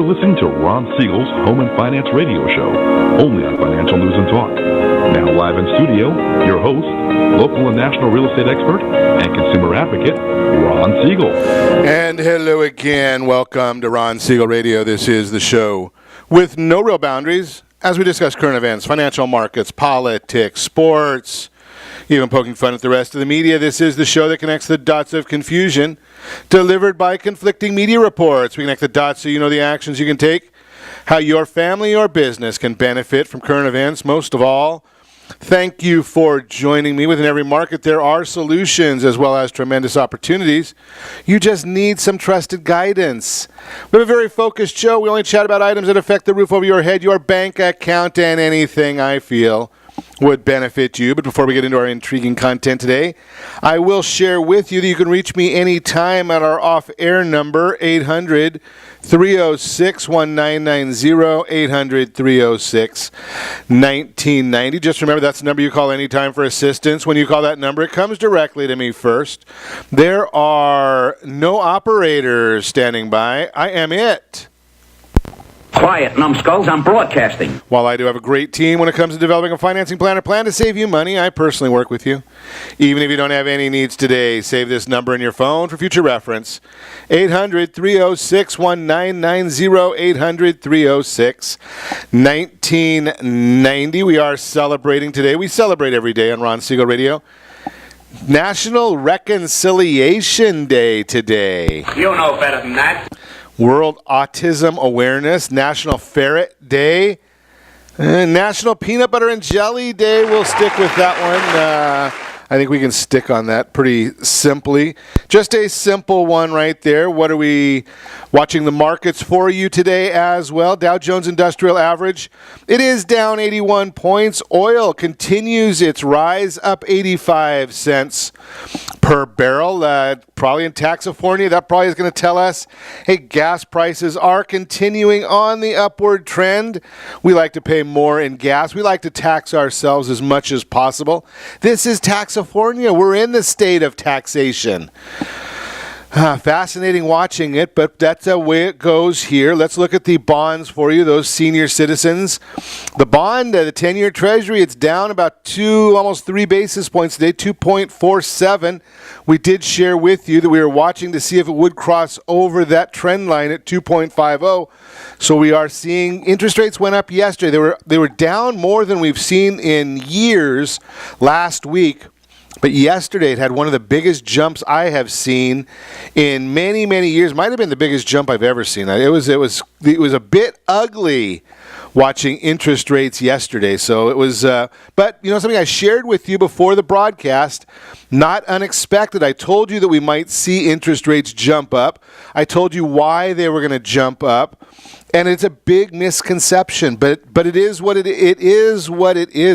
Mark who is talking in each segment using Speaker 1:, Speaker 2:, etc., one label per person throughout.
Speaker 1: You're listening to Ron Siegel's Home and Finance Radio Show, only on Financial News and Talk. Now live in studio, your host, local and national real estate expert and consumer advocate, Ron Siegel.
Speaker 2: And hello again. Welcome to Ron Siegel Radio. This is the show with no real boundaries as we discuss current events, financial markets, politics, sports, even poking fun at the rest of the media. This is the show that connects the dots of confusion delivered by conflicting media reports. We connect the dots so you know the actions you can take, how your family or business can benefit from current events. Most of all, thank you for joining me. Within every market, there are solutions as well as tremendous opportunities. You just need some trusted guidance. We have a very focused show. We only chat about items that affect the roof over your head, your bank account, and anything I feel would benefit you. But before we get into our intriguing content today, I will share with you that you can reach me anytime at our off-air number, 800-306-1990, 800-306-1990. Just remember, that's the number you call anytime for assistance. When you call that number, it comes directly to me first. There are no operators standing by. I am it.
Speaker 3: Quiet, numbskulls, I'm broadcasting.
Speaker 2: While I do have a great team when it comes to developing a financing plan or plan to save you money, I personally work with you. Even if you don't have any needs today, save this number in your phone for future reference. 800-306-1990, 800-306-1990. We are celebrating today. We celebrate every day on Ron Siegel Radio. National Reconciliation Day today.
Speaker 3: You know better than that.
Speaker 2: World Autism Awareness, National Ferret Day, National Peanut Butter and Jelly Day. We'll stick with that one. I think we can stick on that pretty simply. Just a simple one right there. What are we watching the markets for you today as well? Dow Jones Industrial Average, it is down 81 points. Oil continues its rise, up 85 cents per barrel. Probably in California, that probably is going to tell us, hey, gas prices are continuing on the upward trend. We like to pay more in gas. We like to tax ourselves as much as possible. This is California. We're in the state of taxation. Fascinating watching it, but that's the way it goes here. Let's look at the bonds for you, those senior citizens. The bond, the 10-year Treasury, it's down about almost 3 basis points today, 2.47. We did share with you that we were watching to see if it would cross over that trend line at 2.50. So we are seeing interest rates went up yesterday. They were down more than we've seen in years last week. But yesterday it had one of the biggest jumps I have seen in many, many years. Might have been the biggest jump I've ever seen. It was a bit ugly watching interest rates yesterday. So it was, but you know something I shared with you before the broadcast, not unexpected. I told you that we might see interest rates jump up. I told you why they were going to jump up. And it's a big misconception, but it is what it is.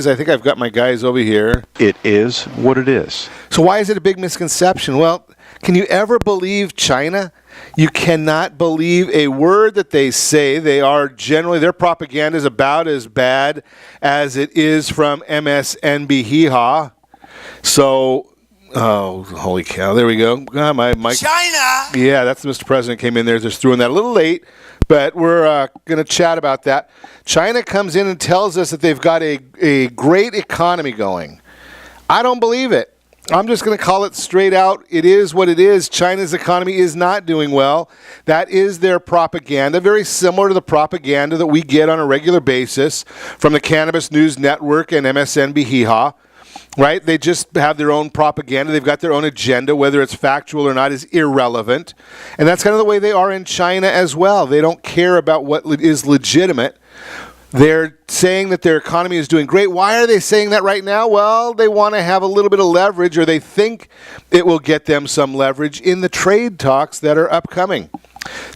Speaker 2: I think I've got my guys over here.
Speaker 4: It is what it is.
Speaker 2: So why is it a big misconception? Well, can you ever believe China? You cannot believe a word that they say. Their propaganda is about as bad as it is from MSNBC. So, oh, holy cow! There we go. My
Speaker 5: China.
Speaker 2: Yeah, that's Mr. President came in there. Just threw in that a little late. But we're going to chat about that. China comes in and tells us that they've got a great economy going. I don't believe it. I'm just going to call it straight out. It is what it is. China's economy is not doing well. That is their propaganda, very similar to the propaganda that we get on a regular basis from the Cannabis News Network and MSNBC. Right? They just have their own propaganda. They've got their own agenda. Whether it's factual or not is irrelevant. And that's kind of the way they are in China as well. They don't care about what is legitimate. They're saying that their economy is doing great. Why are they saying that right now? Well, they want to have a little bit of leverage, or they think it will get them some leverage in the trade talks that are upcoming.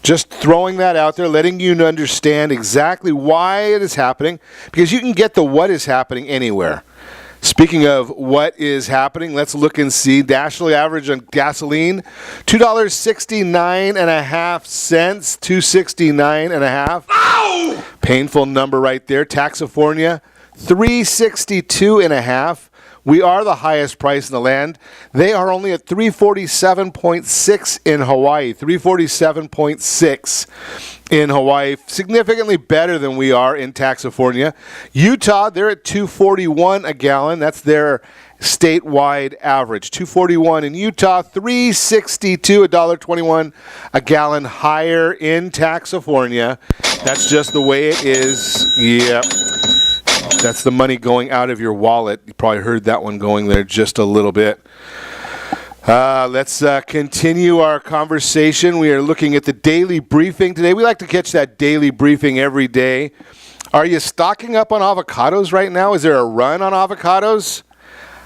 Speaker 2: Just throwing that out there, letting you understand exactly why it is happening, because you can get the what is happening anywhere. Speaking of what is happening, let's look and see. National average on gasoline, $2.69.5, $2.69.5. Painful number right there. California, $3.62.5. We are the highest price in the land. They are only at $347.6 in Hawaii. $347.6 in Hawaii. Significantly better than we are in Taxifornia. Utah, they're at $2.41 a gallon. That's their statewide average. $2.41 in Utah, $3.62, $1.21 a gallon higher in Taxifornia. That's just the way it is. Yeah. That's the money going out of your wallet. You probably heard that one going there just a little bit. Let's continue our conversation. We are looking at the daily briefing today. We like to catch that daily briefing every day. Are you stocking up on avocados right now? Is there a run on avocados?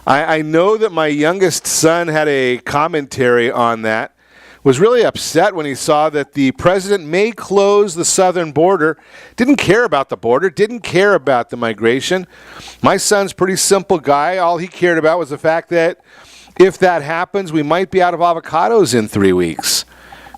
Speaker 2: I know that my youngest son had a commentary on that. Was really upset when he saw that the president may close the southern border. Didn't care about the border, didn't care about the migration. My son's a pretty simple guy. All he cared about was the fact that if that happens, we might be out of avocados in 3 weeks.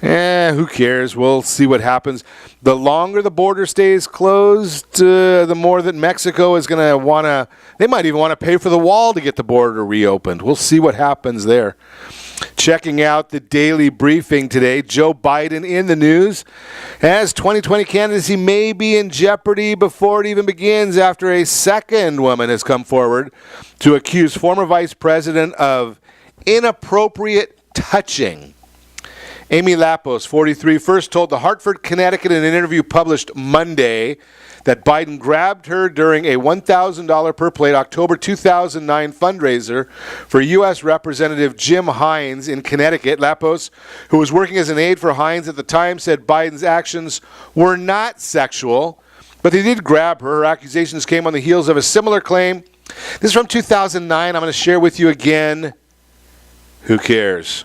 Speaker 2: Who cares? We'll see what happens. The longer the border stays closed, the more that Mexico is going to want to, they might even want to pay for the wall to get the border reopened. We'll see what happens there. Checking out the daily briefing today, Joe Biden in the news. As 2020 candidacy may be in jeopardy before it even begins after a second woman has come forward to accuse former vice president of inappropriate touching. Amy Lapos, 43, first told the Hartford, Connecticut in an interview published Monday that Biden grabbed her during a $1,000 per plate October 2009 fundraiser for U.S. Representative Jim Hines in Connecticut. Lapos, who was working as an aide for Hines at the time, said Biden's actions were not sexual, but they did grab her. Her accusations came on the heels of a similar claim. This is from 2009. I'm going to share with you again. Who cares?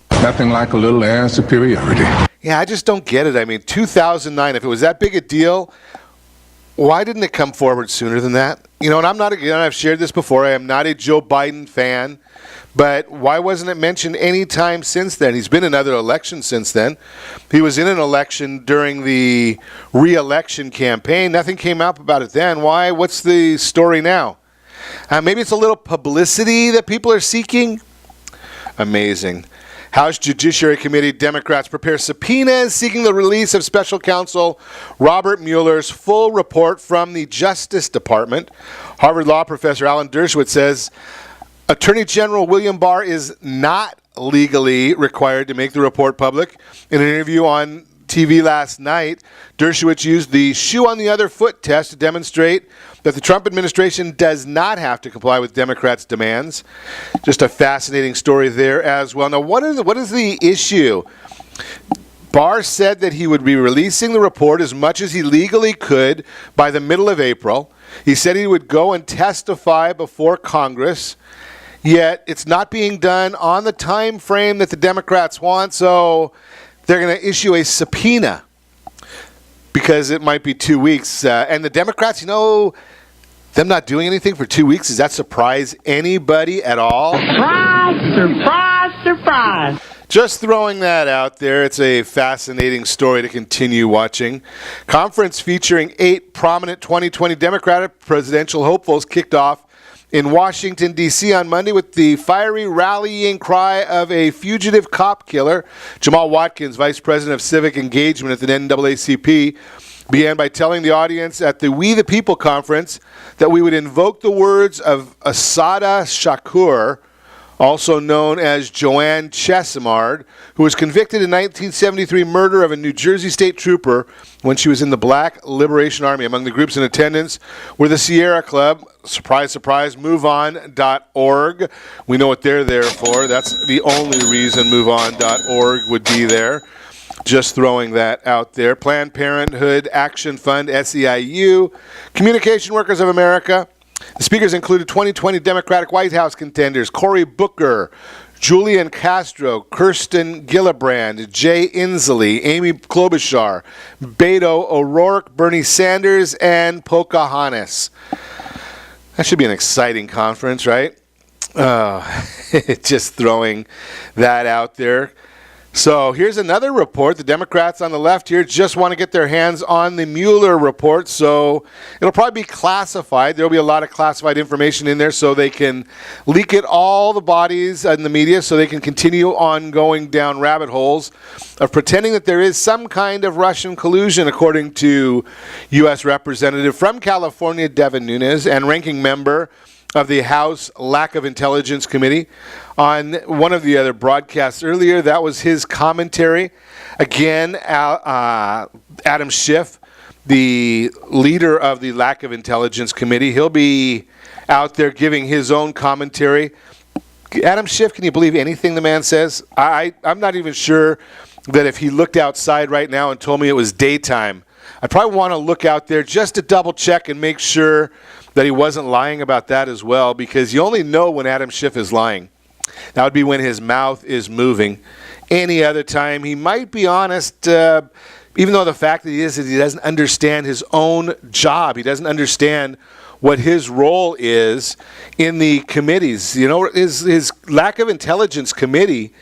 Speaker 5: Nothing like a little air superiority.
Speaker 2: Yeah, I just don't get it. I mean, 2009, if it was that big a deal, why didn't it come forward sooner than that? You know, and I've shared this before, I am not a Joe Biden fan, but why wasn't it mentioned any time since then? He's been in other elections since then. He was in an election during the re-election campaign. Nothing came up about it then. Why? What's the story now? Maybe it's a little publicity that people are seeking? Amazing. House Judiciary Committee Democrats prepare subpoenas seeking the release of Special Counsel Robert Mueller's full report from the Justice Department. Harvard Law professor Alan Dershowitz says Attorney General William Barr is not legally required to make the report public. In an interview on TV last night, Dershowitz used the shoe on the other foot test to demonstrate that the Trump administration does not have to comply with Democrats' demands. Just a fascinating story there as well. Now, what is the issue? Barr said that he would be releasing the report as much as he legally could by the middle of April. He said he would go and testify before Congress, yet it's not being done on the time frame that the Democrats want, so they're going to issue a subpoena because it might be 2 weeks. And the Democrats, you know, them not doing anything for 2 weeks, does that surprise anybody at all?
Speaker 6: Surprise, surprise, surprise.
Speaker 2: Just throwing that out there. It's a fascinating story to continue watching. Conference featuring 8 prominent 2020 Democratic presidential hopefuls kicked off in Washington, D.C. on Monday with the fiery rallying cry of a fugitive cop killer. Jamal Watkins, Vice President of Civic Engagement at the NAACP, began by telling the audience at the We the People conference that we would invoke the words of Asada Shakur, also known as Joanne Chesimard, who was convicted in 1973 murder of a New Jersey state trooper when she was in the Black Liberation Army. Among the groups in attendance were the Sierra Club, surprise, surprise, MoveOn.org. We know what they're there for. That's the only reason MoveOn.org would be there. Just throwing that out there. Planned Parenthood Action Fund, SEIU, Communication Workers of America. The speakers included 2020 Democratic White House contenders Cory Booker, Julian Castro, Kirsten Gillibrand, Jay Inslee, Amy Klobuchar, Beto O'Rourke, Bernie Sanders, and Pocahontas. That should be an exciting conference, right? Just throwing that out there. So here's another report. The Democrats on the left here just want to get their hands on the Mueller report, so it'll probably be classified. There'll be a lot of classified information in there so they can leak it all the bodies in the media so they can continue on going down rabbit holes of pretending that there is some kind of Russian collusion, according to U.S. Representative from California, Devin Nunes, and ranking member of the House Lack of Intelligence Committee. On one of the other broadcasts earlier, that was his commentary. Again, Adam Schiff, the leader of the Lack of Intelligence Committee, he'll be out there giving his own commentary. Adam Schiff, can you believe anything the man says? I'm not even sure that if he looked outside right now and told me it was daytime, I'd probably want to look out there just to double check and make sure that he wasn't lying about that as well, because you only know when Adam Schiff is lying. That would be when his mouth is moving. Any other time, he might be honest, even though the fact that he doesn't understand his own job. He doesn't understand what his role is in the committees. You know, his Lack of Intelligence Committee,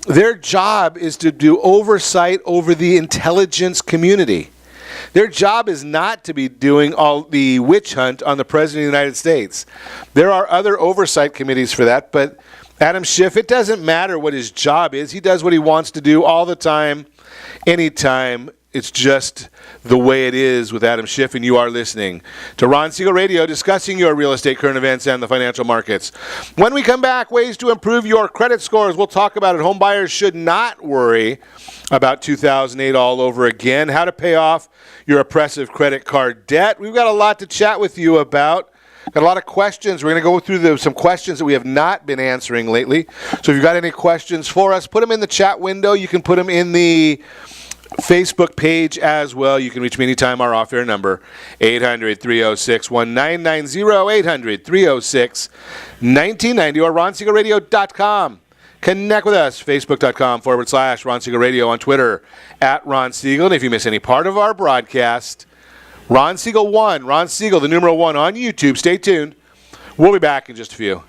Speaker 2: their job is to do oversight over the intelligence community. Their job is not to be doing all the witch hunt on the President of the United States. There are other oversight committees for that, but Adam Schiff, it doesn't matter what his job is. He does what he wants to do all the time, anytime. It's just the way it is with Adam Schiff, and you are listening to Ron Siegel Radio, discussing your real estate current events and the financial markets. When we come back, ways to improve your credit scores. We'll talk about it. Homebuyers should not worry about 2008 all over again. How to pay off your oppressive credit card debt. We've got a lot to chat with you about. Got a lot of questions. We're going to go through some questions that we have not been answering lately. So if you've got any questions for us, put them in the chat window. You can put them in the Facebook page as well. You can reach me anytime. Our off-air number, 800-306-1990, 800-306-1990, or RonSiegelRadio.com. Connect with us, Facebook.com/Ron Siegel Radio, on Twitter, @Ron Siegel. And if you miss any part of our broadcast, Ron Siegel 1, Ron Siegel, the numeral 1 on YouTube. Stay tuned. We'll be back in just a few.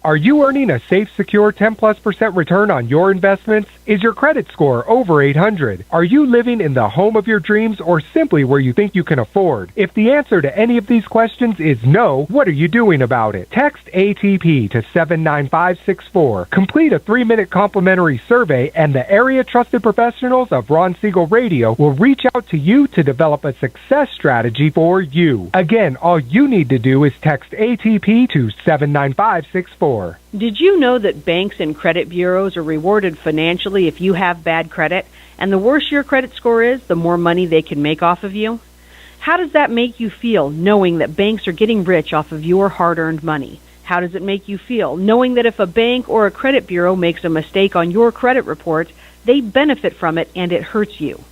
Speaker 7: Are you earning a safe, secure 10+% return on your investments? Is your credit score over 800? Are you living in the home of your dreams, or simply where you think you can afford? If the answer to any of these questions is no, what are you doing about it? Text ATP to 79564. Complete a 3-minute complimentary survey, and the area trusted professionals of Ron Siegel Radio will reach out to you to develop a success strategy for you. Again, all you need to do is text ATP to 79564.
Speaker 8: Did you know that banks and credit bureaus are rewarded financially if you have bad credit? And the worse your credit score is, the more money they can make off of you? How does that make you feel, knowing that banks are getting rich off of your hard-earned money? How does it make you feel, knowing that if a bank or a credit bureau makes a mistake on your credit report, they benefit from it and it hurts you?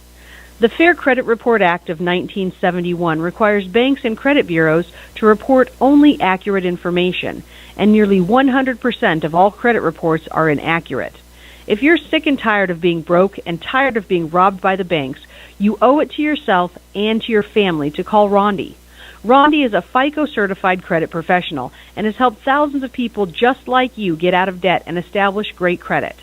Speaker 8: The Fair Credit Report Act of 1971 requires banks and credit bureaus to report only accurate information, and nearly 100% of all credit reports are inaccurate. If you're sick and tired of being broke and tired of being robbed by the banks, you owe it to yourself and to your family to call Rondi. Rondi is a FICO-certified credit professional and has helped thousands of people just like you get out of debt and establish great credit.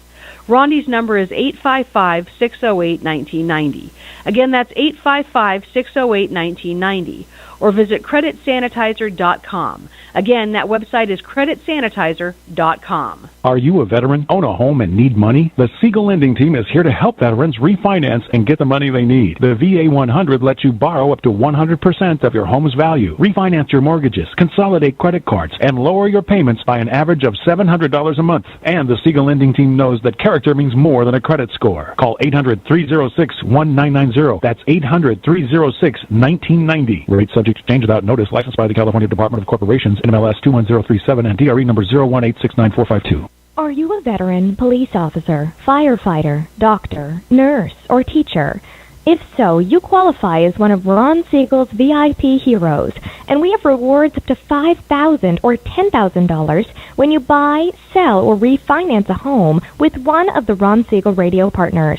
Speaker 8: Rondi's number is 855-608-1990. Again, that's 855-608-1990. Or visit creditsanitizer.com. Again, that website is creditsanitizer.com.
Speaker 9: Are you a veteran, own a home, and need money? The Siegel Lending Team is here to help veterans refinance and get the money they need. The VA 100 lets you borrow up to 100% of your home's value, refinance your mortgages, consolidate credit cards, and lower your payments by an average of $700 a month. And the Siegel Lending Team knows that character means more than a credit score. Call 800-306-1990. That's 800-306-1990. Rate subject to change without notice. Licensed by the California Department of Corporations, NMLS 21037, and DRE number 018694552.
Speaker 10: Are you a veteran, police officer, firefighter, doctor, nurse, or teacher? If so, you qualify as one of Ron Siegel's VIP heroes, and we have rewards up to $5,000 or $10,000 when you buy, sell, or refinance a home with one of the Ron Siegel radio partners.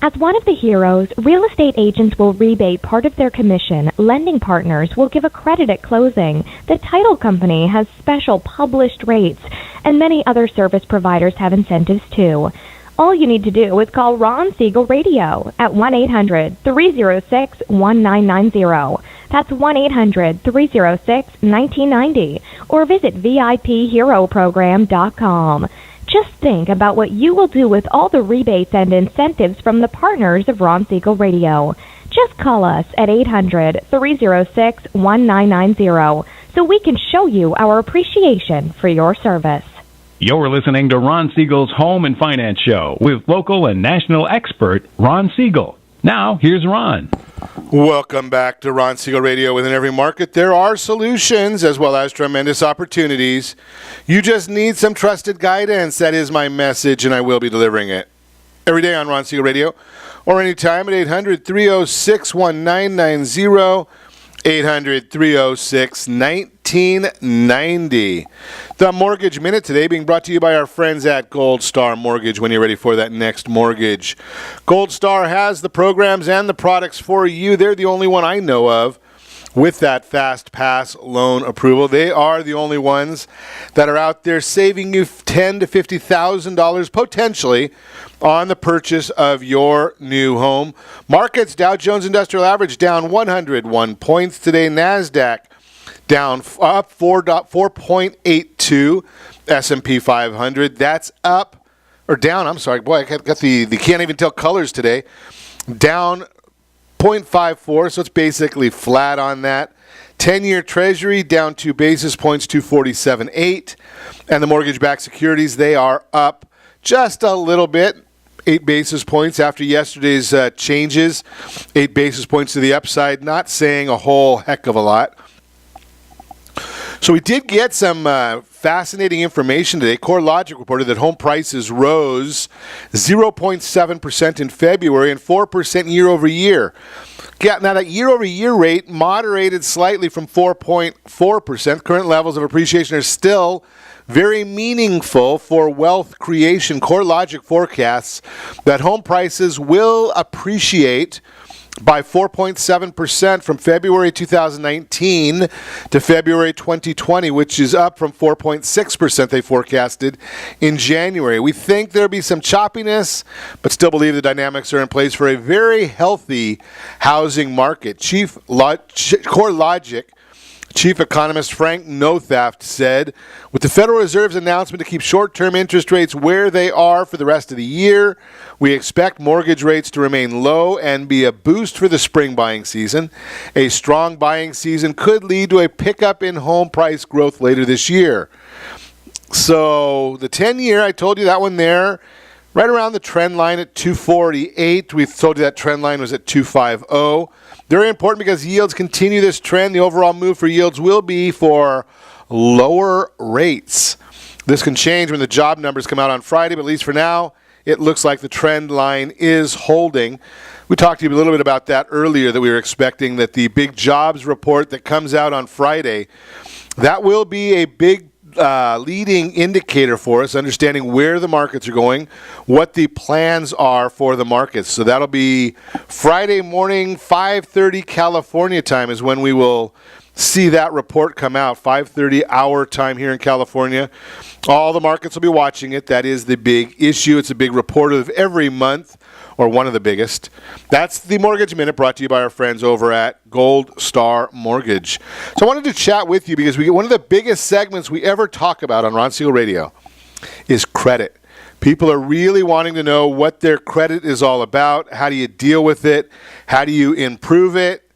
Speaker 10: As one of the heroes, real estate agents will rebate part of their commission, lending partners will give a credit at closing, the title company has special published rates, and many other service providers have incentives too. All you need to do is call Ron Siegel Radio at 1-800-306-1990. That's 1-800-306-1990. Or visit VIPHeroProgram.com. Just think about what you will do with all the rebates and incentives from the partners of Ron Siegel Radio. Just call us at 800-306-1990 so we can show you our appreciation for your service.
Speaker 9: You're listening to Ron Siegel's Home and Finance Show with local and national expert Ron Siegel. Now, here's Ron.
Speaker 2: Welcome back to Ron Siegel Radio. Within every market, there are solutions as well as tremendous opportunities. You just need some trusted guidance. That is my message, and I will be delivering it every day on Ron Siegel Radio or anytime at 800-306-1990. 800-306-1990. The Mortgage Minute today being brought to you by our friends at Gold Star Mortgage when you're ready for that next mortgage. Gold Star has the programs and the products for you. They're the only one I know of with that fast pass loan approval. They are the only ones that are out there saving you $10,000 to $50,000 potentially on the purchase of your new home. Markets, Dow Jones Industrial Average down 101 points today. NASDAQ down up 4.82. S&P 500, that's up, or down, I'm sorry. Boy, I got the can't even tell colors today. Down 0.54, so it's basically flat on that. 10-year Treasury down 2 basis points, 247.8. And the mortgage-backed securities, they are up just a little bit, 8 basis points after yesterday's changes. 8 basis points to the upside, not saying a whole heck of a lot. So we did get some fascinating information today. CoreLogic reported that home prices rose 0.7% in February and 4% year over year. Yeah, now that year over year rate moderated slightly from 4.4%. Current levels of appreciation are still very meaningful for wealth creation. CoreLogic forecasts that home prices will appreciate by 4.7% from February 2019 to February 2020, which is up from 4.6% they forecasted in January. We think there'll be some choppiness, but still believe the dynamics are in place for a very healthy housing market. CoreLogic Chief Economist Frank Nothaft said, with the Federal Reserve's announcement to keep short-term interest rates where they are for the rest of the year, we expect mortgage rates to remain low and be a boost for the spring buying season. A strong buying season could lead to a pickup in home price growth later this year. So the 10-year, I told you that one there, right around the trend line at 248. We told you that trend line was at 250. Very important because yields continue this trend. The overall move for yields will be for lower rates. This can change when the job numbers come out on Friday, but at least for now, it looks like the trend line is holding. We talked to you a little bit about that earlier, that we were expecting that the big jobs report that comes out on Friday, that will be a big leading indicator for us, understanding where the markets are going, what the plans are for the markets. So that'll be Friday morning, 5:30 California time is when we will see that report come out, 5:30 our time here in California. All the markets will be watching it. That is the big issue. It's a big report of every month, or one of the biggest. That's the Mortgage Minute, brought to you by our friends over at Gold Star Mortgage. So I wanted to chat with you because one of the biggest segments we ever talk about on Ron Siegel Radio is credit. People are really wanting to know what their credit is all about. How do you deal with it? How do you improve it?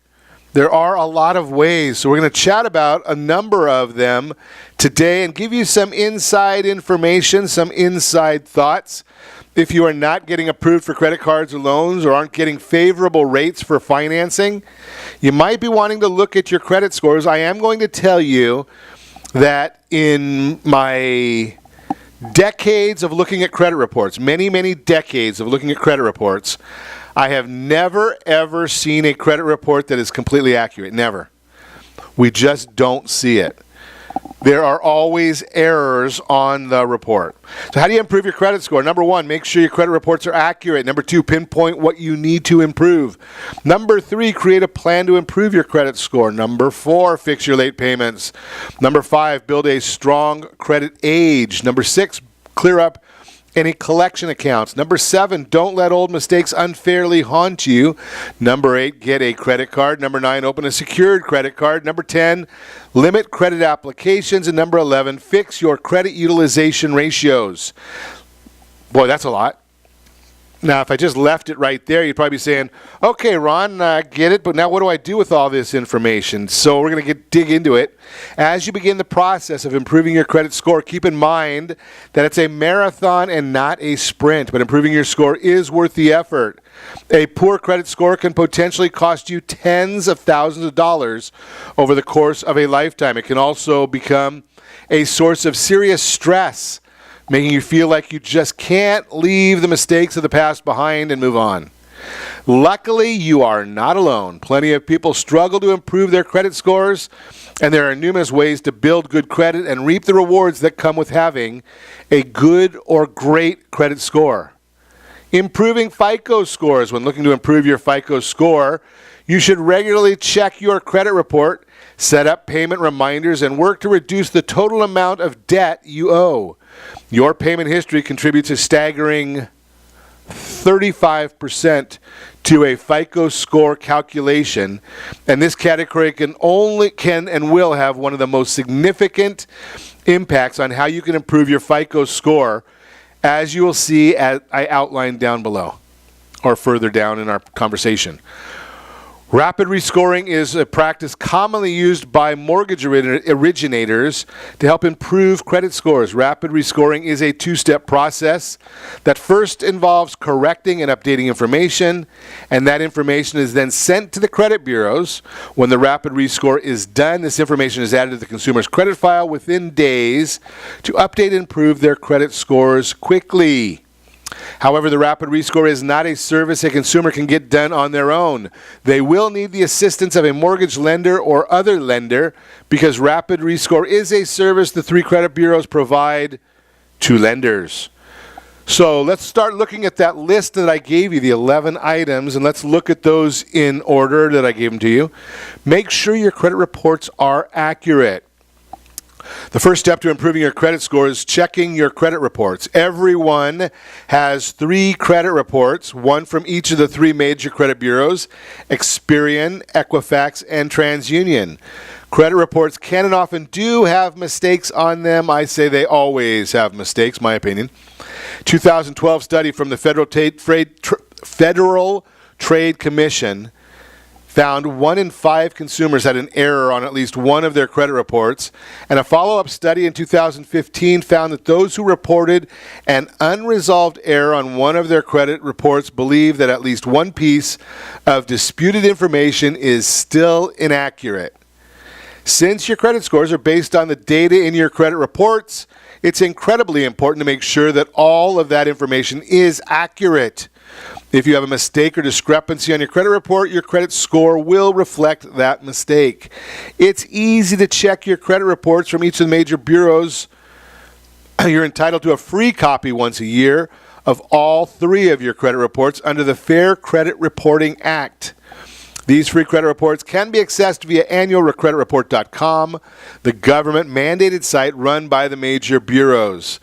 Speaker 2: There are a lot of ways. So we're going to chat about a number of them today and give you some inside information, some inside thoughts. If you are not getting approved for credit cards or loans, or aren't getting favorable rates for financing, you might be wanting to look at your credit scores. I am going to tell you that in my decades of looking at credit reports, many, many decades of looking at credit reports, I have never, ever seen a credit report that is completely accurate. Never. We just don't see it. There are always errors on the report. So how do you improve your credit score? Number 1, make sure your credit reports are accurate. Number 2, pinpoint what you need to improve. Number 3, create a plan to improve your credit score. Number 4, fix your late payments. Number 5, build a strong credit age. Number 6, clear up any collection accounts. Number 7, don't let old mistakes unfairly haunt you. Number 8, get a credit card. Number 9, open a secured credit card. Number 10, limit credit applications. And number 11, fix your credit utilization ratios. Boy, that's a lot. Now, if I just left it right there, you'd probably be saying, okay, Ron, I get it, but now what do I do with all this information? So we're going to dig into it. As you begin the process of improving your credit score, keep in mind that it's a marathon and not a sprint, but improving your score is worth the effort. A poor credit score can potentially cost you tens of thousands of dollars over the course of a lifetime. It can also become a source of serious stress, making you feel like you just can't leave the mistakes of the past behind and move on. Luckily, you are not alone. Plenty of people struggle to improve their credit scores, and there are numerous ways to build good credit and reap the rewards that come with having a good or great credit score. Improving FICO scores. When looking to improve your FICO score, you should regularly check your credit report, set up payment reminders, and work to reduce the total amount of debt you owe. Your payment history contributes a staggering 35% to a FICO score calculation, and this category can and will have one of the most significant impacts on how you can improve your FICO score, as you will see as I outlined down below or further down in our conversation. Rapid rescoring is a practice commonly used by mortgage originators to help improve credit scores. Rapid rescoring is a two-step process that first involves correcting and updating information, and that information is then sent to the credit bureaus. When the rapid rescore is done, this information is added to the consumer's credit file within days to update and improve their credit scores quickly. However, the rapid rescore is not a service a consumer can get done on their own. They will need the assistance of a mortgage lender or other lender, because rapid rescore is a service the 3 credit bureaus provide to lenders. So let's start looking at that list that I gave you, the 11 items, and let's look at those in order that I gave them to you. Make sure your credit reports are accurate. The first step to improving your credit score is checking your credit reports. Everyone has 3 credit reports, one from each of the 3 major credit bureaus, Experian, Equifax, and TransUnion. Credit reports can and often do have mistakes on them. I say they always have mistakes, my opinion. 2012 study from the Federal Trade Commission found 1 in 5 consumers had an error on at least one of their credit reports, and a follow-up study in 2015 found that those who reported an unresolved error on one of their credit reports believe that at least one piece of disputed information is still inaccurate. Since your credit scores are based on the data in your credit reports, it's incredibly important to make sure that all of that information is accurate. If you have a mistake or discrepancy on your credit report, your credit score will reflect that mistake. It's easy to check your credit reports from each of the major bureaus. You're entitled to a free copy once a year of all 3 of your credit reports under the Fair Credit Reporting Act. These free credit reports can be accessed via annualcreditreport.com, the government-mandated site run by the major bureaus.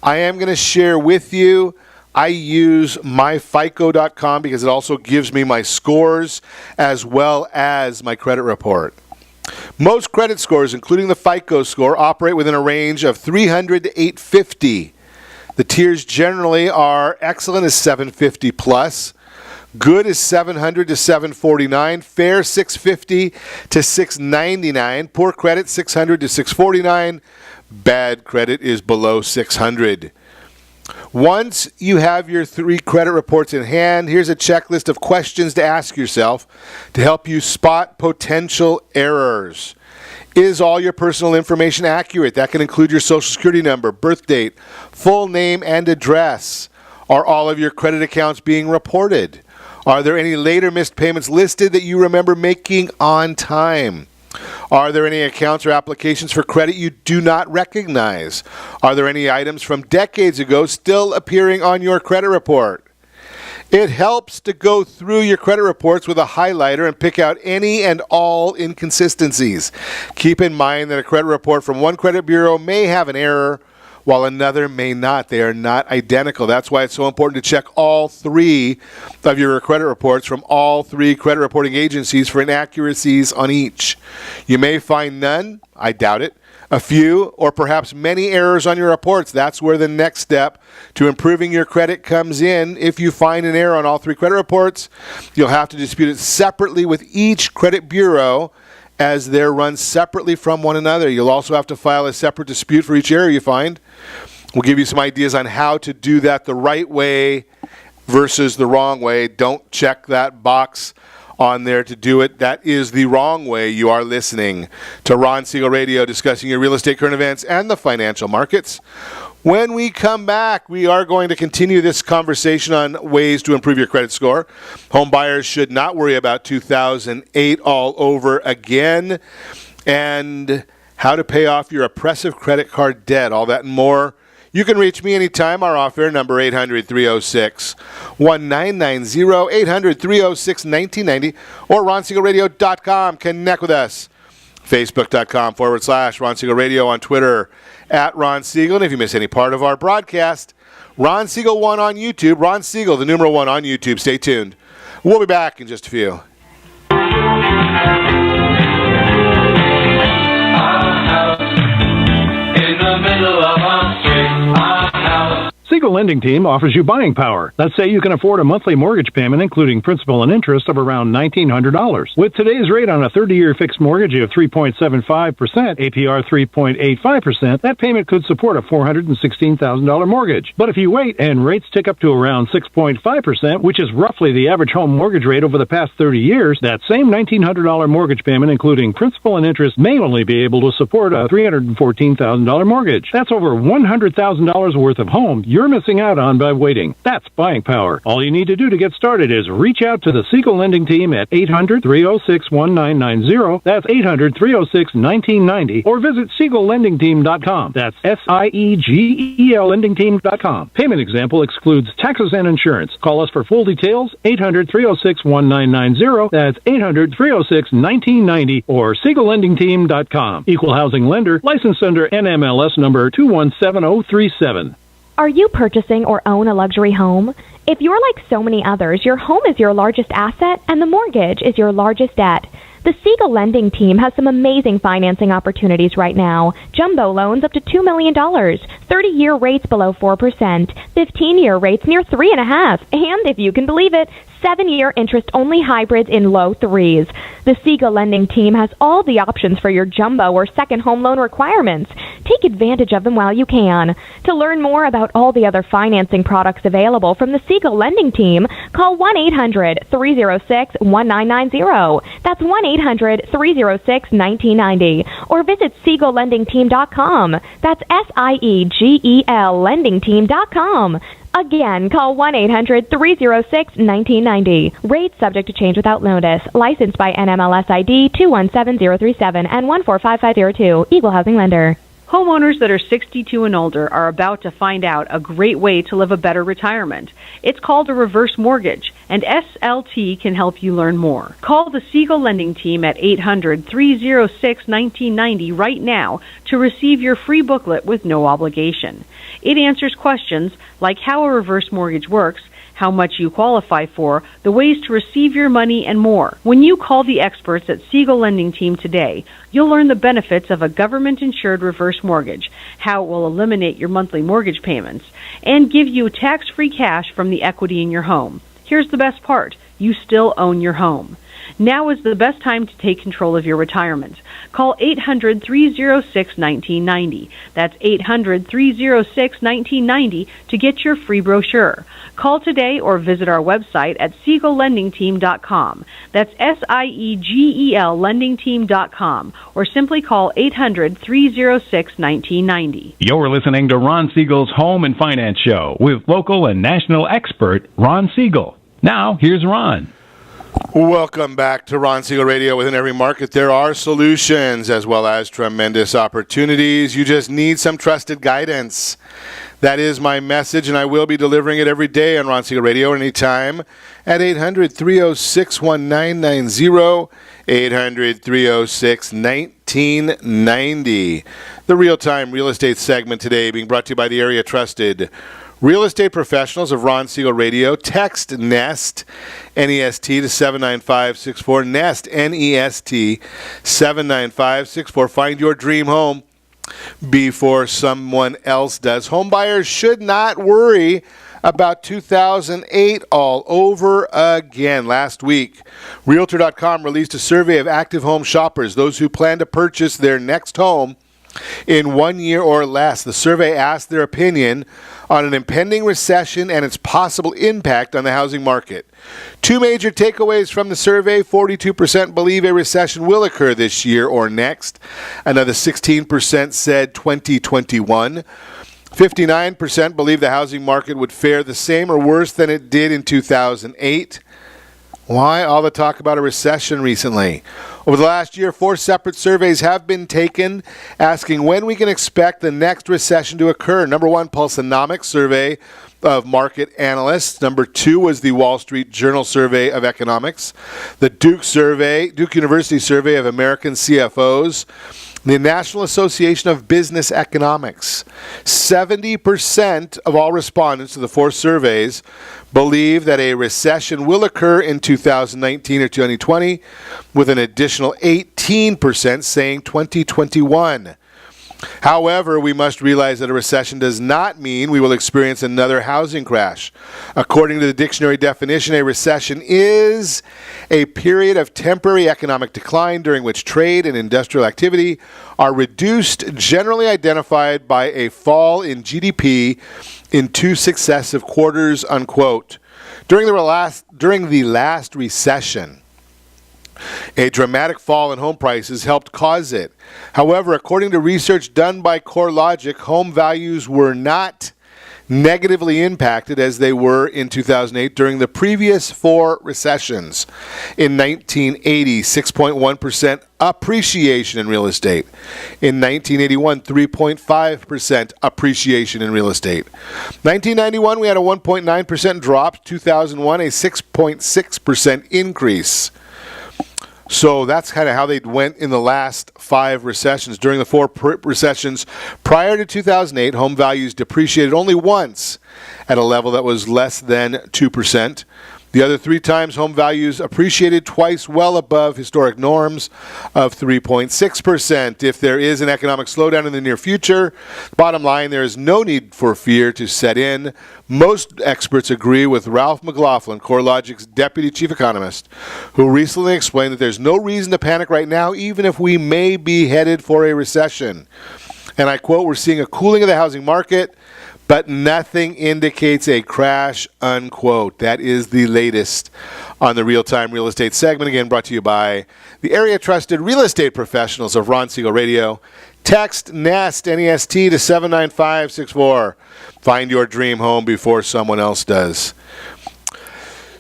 Speaker 2: I am going to share with you, I use myfico.com because it also gives me my scores as well as my credit report. Most credit scores, including the FICO score, operate within a range of 300 to 850. The tiers generally are excellent is 750 plus. Good is 700 to 749, fair 650 to 699, poor credit 600 to 649, bad credit is below 600. Once you have your 3 credit reports in hand, here's a checklist of questions to ask yourself to help you spot potential errors. Is all your personal information accurate? That can include your social security number, birth date, full name, and address. Are all of your credit accounts being reported? Are there any later missed payments listed that you remember making on time? Are there any accounts or applications for credit you do not recognize? Are there any items from decades ago still appearing on your credit report? It helps to go through your credit reports with a highlighter and pick out any and all inconsistencies. Keep in mind that a credit report from one credit bureau may have an error while another may not. They are not identical. That's why it's so important to check all three of your credit reports from all three credit reporting agencies for inaccuracies on each. You may find none, I doubt it, a few or perhaps many errors on your reports. That's where the next step to improving your credit comes in. If you find an error on all three credit reports, you'll have to dispute it separately with each credit bureau as they're run separately from one another. You'll also have to file a separate dispute for each error you find. We'll give you some ideas on how to do that the right way versus the wrong way. Don't check that box on there to do it. That is the wrong way. You are listening to Ron Siegel Radio, discussing your real estate current events and the financial markets. When we come back, we are going to continue this conversation on ways to improve your credit score. Homebuyers should not worry about 2008 all over again, and how to pay off your oppressive credit card debt, all that and more. You can reach me anytime. Our off-air number, 800-306-1990, 800-306-1990, or RonSiegelRadio.com. Connect with us. Facebook.com/Ron Siegel Radio, on Twitter @Ron Siegel. And if you miss any part of our broadcast, Ron Siegel 1 on YouTube. Ron Siegel, the numeral 1 on YouTube. Stay tuned. We'll be back in just a few.
Speaker 9: Siegel Lending Team offers you buying power. Let's say you can afford a monthly mortgage payment, including principal and interest, of around $1,900. With today's rate on a 30-year fixed mortgage of 3.75%, APR 3.85%, that payment could support a $416,000 mortgage. But if you wait and rates tick up to around 6.5%, which is roughly the average home mortgage rate over the past 30 years, that same $1,900 mortgage payment, including principal and interest, may only be able to support a $314,000 mortgage. That's over $100,000 worth of home you're missing out on by waiting. That's buying power. All you need to do to get started is reach out to the Siegel Lending Team at 800-306-1990. That's 800-306-1990. Or visit SiegelLendingTeam.com. That's SIEGEL LendingTeam.com. Payment example excludes taxes and insurance. Call us for full details, 800-306-1990. That's 800-306-1990 or SiegelLendingTeam.com. Equal housing lender, licensed under NMLS number 217037.
Speaker 10: Are you purchasing or own a luxury home? If you're like so many others, your home is your largest asset and the mortgage is your largest debt. The Siegel Lending Team has some amazing financing opportunities right now. Jumbo loans up to $2 million, 30-year rates below 4%, 15-year rates near 3.5%, and if you can believe it, 7-year interest-only hybrids in low 3s. The Siegel Lending Team has all the options for your jumbo or second home loan requirements. Take advantage of them while you can. To learn more about all the other financing products available from the Siegel Lending Team, call 1-800-306-1990. That's 1-800-306-1990. Or visit SiegelLendingTeam.com. That's SIEGEL LendingTeam.com. Again, call 1-800-306-1990. Rates subject to change without notice. Licensed by NMLS ID 217037 and 145502. Equal housing lender.
Speaker 8: Homeowners that are 62 and older are about to find out a great way to live a better retirement. It's called a reverse mortgage, and SLT can help you learn more. Call the Siegel Lending Team at 800-306-1990 right now to receive your free booklet with no obligation. It answers questions like how a reverse mortgage works, how much you qualify for, the ways to receive your money, and more. When you call the experts at Siegel Lending Team today, you'll learn the benefits of a government-insured reverse mortgage, how it will eliminate your monthly mortgage payments, and give you tax-free cash from the equity in your home. Here's the best part. You still own your home. Now is the best time to take control of your retirement. Call 800-306-1990. That's 800-306-1990 to get your free brochure. Call today or visit our website at SiegelLendingTeam.com. That's SIEGEL LendingTeam.com. Or simply call 800-306-1990.
Speaker 9: You're listening to Ron Siegel's Home and Finance Show with local and national expert Ron Siegel. Now, here's Ron.
Speaker 2: Welcome back to Ron Siegel Radio. Within every market, there are solutions as well as tremendous opportunities. You just need some trusted guidance. That is my message, and I will be delivering it every day on Ron Siegel Radio anytime at 800-306-1990, 800-306-1990. The real-time real estate segment today being brought to you by the area trusted real estate professionals of Ron Siegel Radio. Text NEST, N-E-S-T, to 79564. NEST, N-E-S-T, 79564. Find your dream home before someone else does. Homebuyers should not worry about 2008 all over again. Last week, Realtor.com released a survey of active home shoppers, those who plan to purchase their next home in 1 year or less. The survey asked their opinion on an impending recession and its possible impact on the housing market. Two major takeaways from the survey: 42% believe a recession will occur this year or next. Another 16% said 2021. 59% believe the housing market would fare the same or worse than it did in 2008. Why all the talk about a recession recently? Over the last year, 4 separate surveys have been taken asking when we can expect the next recession to occur. Number 1, Pulseonomics survey of market analysts. Number 2 was the Wall Street Journal survey of economics. The Duke University survey of American CFOs. The National Association of Business Economics. 70% of all respondents to the 4 surveys believe that a recession will occur in 2019 or 2020, with an additional 18% saying 2021. However, we must realize that a recession does not mean we will experience another housing crash. According to the dictionary definition, a recession is a period of temporary economic decline during which trade and industrial activity are reduced, generally identified by a fall in GDP in 2 successive quarters, unquote. During the last recession, a dramatic fall in home prices helped cause it. However, according to research done by CoreLogic, home values were not negatively impacted as they were in 2008 during the previous 4 recessions. In 1980, 6.1% appreciation in real estate. In 1981, 3.5% appreciation in real estate. 1991, we had a 1.9% drop. 2001, a 6.6% increase. So that's kind of how they went in the last 5 recessions. During the 4 recessions prior to 2008, home values depreciated only once at a level that was less than 2%. The other 3 times, home values appreciated twice, well above historic norms of 3.6%. If there is an economic slowdown in the near future, bottom line, there is no need for fear to set in. Most experts agree with Ralph McLaughlin, CoreLogic's deputy chief economist, who recently explained that there's no reason to panic right now, even if we may be headed for a recession. And I quote, "We're seeing a cooling of the housing market, but nothing indicates a crash," unquote. That is the latest on the real-time real estate segment. Again, brought to you by the area-trusted real estate professionals of Ron Siegel Radio. Text NEST, N-E-S-T, to 79564. Find your dream home before someone else does.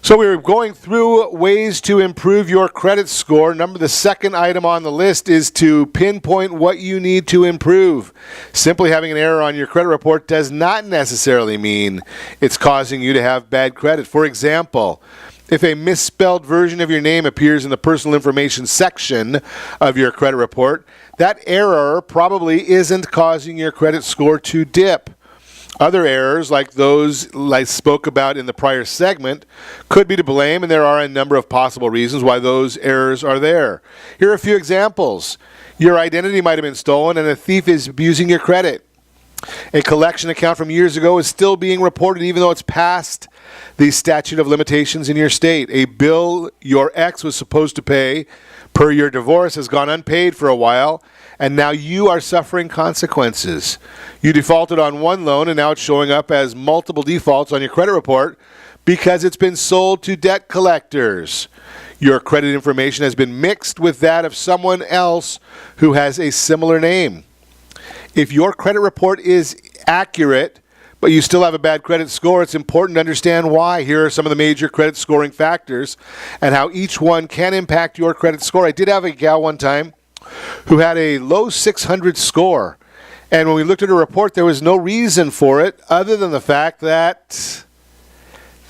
Speaker 2: So we were going through ways to improve your credit score. The second item on the list is to pinpoint what you need to improve. Simply having an error on your credit report does not necessarily mean it's causing you to have bad credit. For example, if a misspelled version of your name appears in the personal information section of your credit report, that error probably isn't causing your credit score to dip. Other errors, like those I spoke about in the prior segment, could be to blame, and there are a number of possible reasons why those errors are there. Here are a few examples. Your identity might have been stolen, and a thief is abusing your credit. A collection account from years ago is still being reported, even though it's past the statute of limitations in your state. A bill your ex was supposed to pay per your divorce has gone unpaid for a while, and now you are suffering consequences. You defaulted on one loan, and now it's showing up as multiple defaults on your credit report because it's been sold to debt collectors. Your credit information has been mixed with that of someone else who has a similar name. If your credit report is accurate, but you still have a bad credit score, it's important to understand why. Here are some of the major credit scoring factors and how each one can impact your credit score. I did have a gal one time who had a low 600 score, and when we looked at her report, there was no reason for it other than the fact that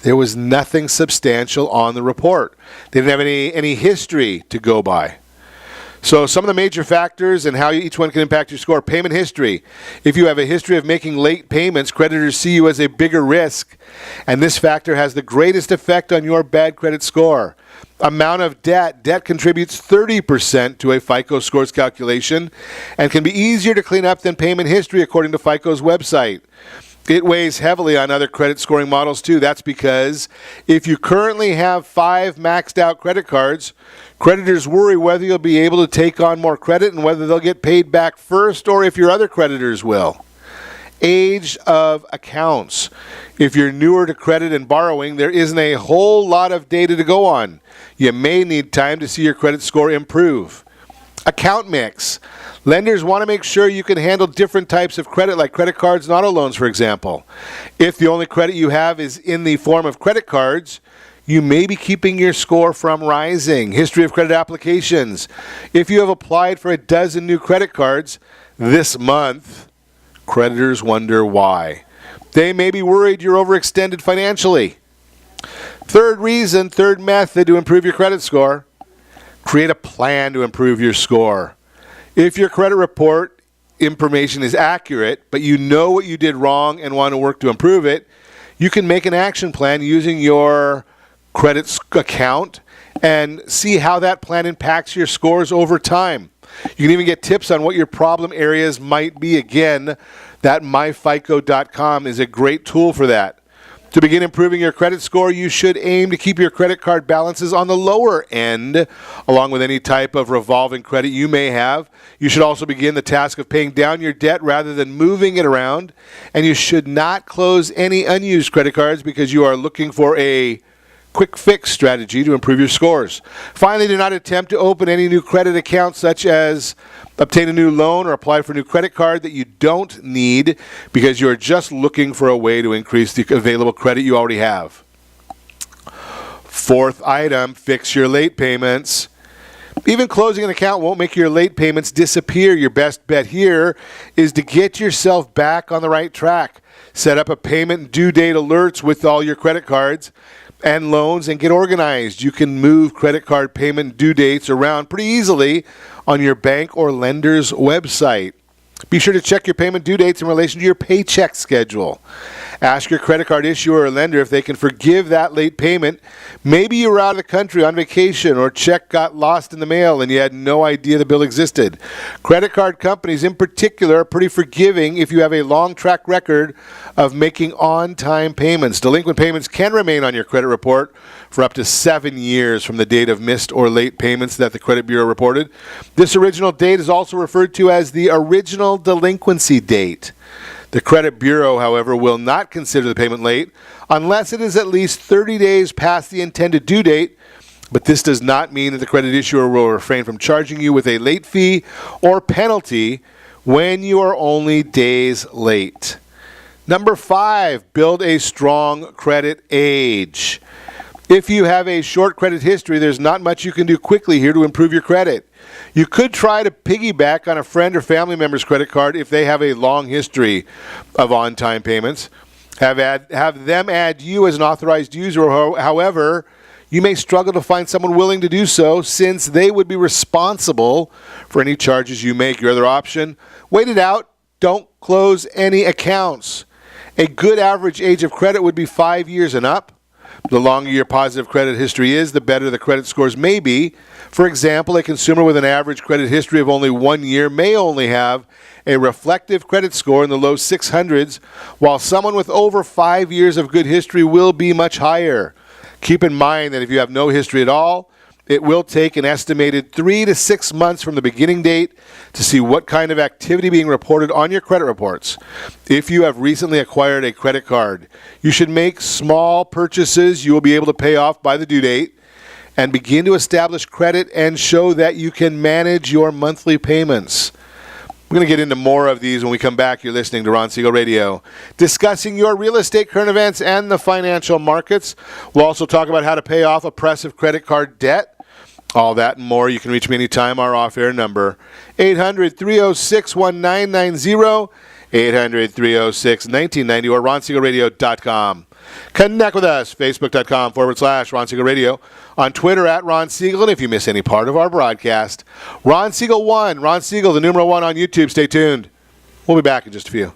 Speaker 2: there was nothing substantial on the report. They didn't have any history to go by. So some of the major factors and how each one can impact your score. Payment history. If you have a history of making late payments, creditors see you as a bigger risk, and this factor has the greatest effect on your bad credit score. Amount of debt. Debt contributes 30% to a FICO scores calculation and can be easier to clean up than payment history, according to FICO's website. It weighs heavily on other credit scoring models too. That's because if you currently have 5 maxed out credit cards, creditors worry whether you'll be able to take on more credit and whether they'll get paid back first or if your other creditors will. Age of accounts. If you're newer to credit and borrowing, there isn't a whole lot of data to go on. You may need time to see your credit score improve. Account mix. Lenders want to make sure you can handle different types of credit, like credit cards and auto loans, for example. If the only credit you have is in the form of credit cards, you may be keeping your score from rising. History of credit applications. If you have applied for a dozen new credit cards this month, creditors wonder why. They may be worried you're overextended financially. Third method to improve your credit score. Create a plan to improve your score. If your credit report information is accurate, but you know what you did wrong and want to work to improve it, you can make an action plan using your credit account and see how that plan impacts your scores over time. You can even get tips on what your problem areas might be. Again, that myfico.com is a great tool for that. To begin improving your credit score, you should aim to keep your credit card balances on the lower end, along with any type of revolving credit you may have. You should also begin the task of paying down your debt rather than moving it around. And you should not close any unused credit cards because you are looking for a quick fix strategy to improve your scores. Finally, do not attempt to open any new credit accounts, such as obtain a new loan or apply for a new credit card that you don't need because you are just looking for a way to increase the available credit you already have. Fourth item, fix your late payments. Even closing an account won't make your late payments disappear. Your best bet here is to get yourself back on the right track. Set up a payment due date alerts with all your credit cards and loans and get organized. You can move credit card payment due dates around pretty easily on your bank or lender's website. Be sure to check your payment due dates in relation to your paycheck schedule. Ask your credit card issuer or lender if they can forgive that late payment. Maybe you were out of the country on vacation or check got lost in the mail and you had no idea the bill existed. Credit card companies in particular are pretty forgiving if you have a long track record of making on-time payments. Delinquent payments can remain on your credit report for up to 7 years from the date of missed or late payments that the credit bureau reported. This original date is also referred to as the original delinquency date. The credit bureau, however, will not consider the payment late unless it is at least 30 days past the intended due date, but this does not mean that the credit issuer will refrain from charging you with a late fee or penalty when you are only days late. Number 5, build a strong credit age. If you have a short credit history, there's not much you can do quickly here to improve your credit. You could try to piggyback on a friend or family member's credit card if they have a long history of on-time payments. Have them add you as an authorized user. However, you may struggle to find someone willing to do so since they would be responsible for any charges you make. Your other option, wait it out. Don't close any accounts. A good average age of credit would be 5 years and up. The longer your positive credit history is, the better the credit scores may be. For example, a consumer with an average credit history of only 1 year may only have a reflective credit score in the low 600s, while someone with over 5 years of good history will be much higher. Keep in mind that if you have no history at all, it will take an estimated 3 to 6 months from the beginning date to see what kind of activity being reported on your credit reports. If you have recently acquired a credit card, you should make small purchases you will be able to pay off by the due date and begin to establish credit and show that you can manage your monthly payments. We're going to get into more of these when we come back. You're listening to Ron Siegel Radio, discussing your real estate current events and the financial markets. We'll also talk about how to pay off oppressive credit card debt. All that and more. You can reach me anytime. Our off-air number, 800-306-1990, 800-306-1990, or ronsiegelradio.com. Connect with us, facebook.com/Ron Siegel Radio, on Twitter @Ron Siegel, and if you miss any part of our broadcast, Ron Siegel 1, Ron Siegel, the numeral 1 on YouTube. Stay tuned. We'll be back in just a few.